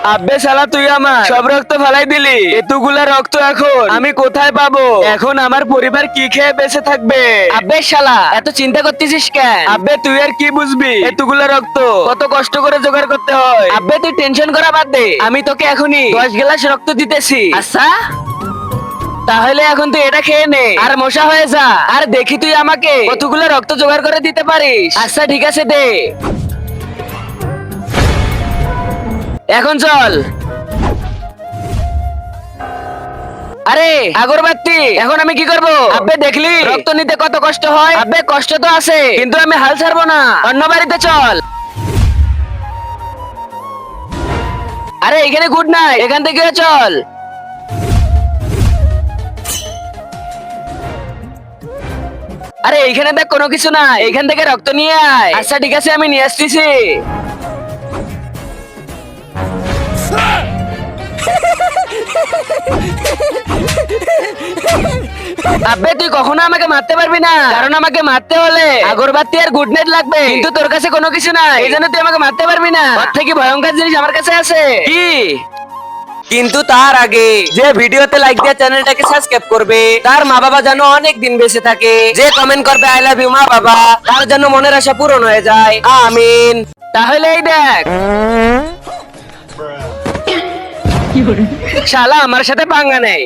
আব্বে শালা তুই আমার সব রক্ত ফেলাই দিলি, এতগুলা রক্ত এখন আমি কোথায় পাবো? এখন আমার পরিবার কি খেয়ে বেঁচে থাকবে? আব্বে শালা এত চিন্তা করতেছিস কেন? আব্বে তুই আর কি বুঝবি, এতগুলা রক্ত কত কষ্ট করে জোগাড় করতে হয়। আব্বে তুই টেনশন করা বাদ দে, আমি তোকে এখনই 10 গ্লাস রক্ত দিতেছি। আচ্ছা তাহলে এখন তুই এটা খেয়ে নে আর মশা হয়ে যা, আর দেখি তুই আমাকে কতগুলো রক্ত জোগাড় করে দিতে পারিস। আচ্ছা ঠিক আছে দে। এখন চল। আরে আগরবাতি, এখন আমি কি করব? আব্বে দেখলি রক্ত নিতে কত কষ্ট হয়? আব্বে কষ্ট তো আছে, কিন্তু আমি হাল ছাড়বো না, অন্য বাড়িতে চল। আরে এখানে গুড নাই, এখান থেকে চল। আরে এইখানে দেখ কোনো কিছু নাই, এইখান থেকে রক্ত নিয়ে আয়। আচ্ছা ঠিক আছে আমি নিয়ে আসতেছি। আব্বে তুই কখনো আমাকে মারতে পারবি না, কারণ আমাকে মারতে হলে আগরবাতি আর গুড নাইট লাগবে, কিন্তু তোর কাছে কোনো কিছু নাই, এই জন্য তুই আমাকে মারতে পারবি না। ওর থেকে ভয়ঙ্কর জিনিস আমার কাছে আছে। কি? কিন্তু তার আগে যে ভিডিওতে লাইক দিয়ে চ্যানেলটাকে সাবস্ক্রাইব করবে, তার মা বাবা যেন অনেক দিন বেঁচে থাকে, যে কমেন্ট করবে আই লাভ ইউ মা বাবা, তার যেন মনের আশা পূরণ হয়ে যায়, আমিন। তাহলে এই দেখ, শালা আমার সাথে পাঙ্গা নেই।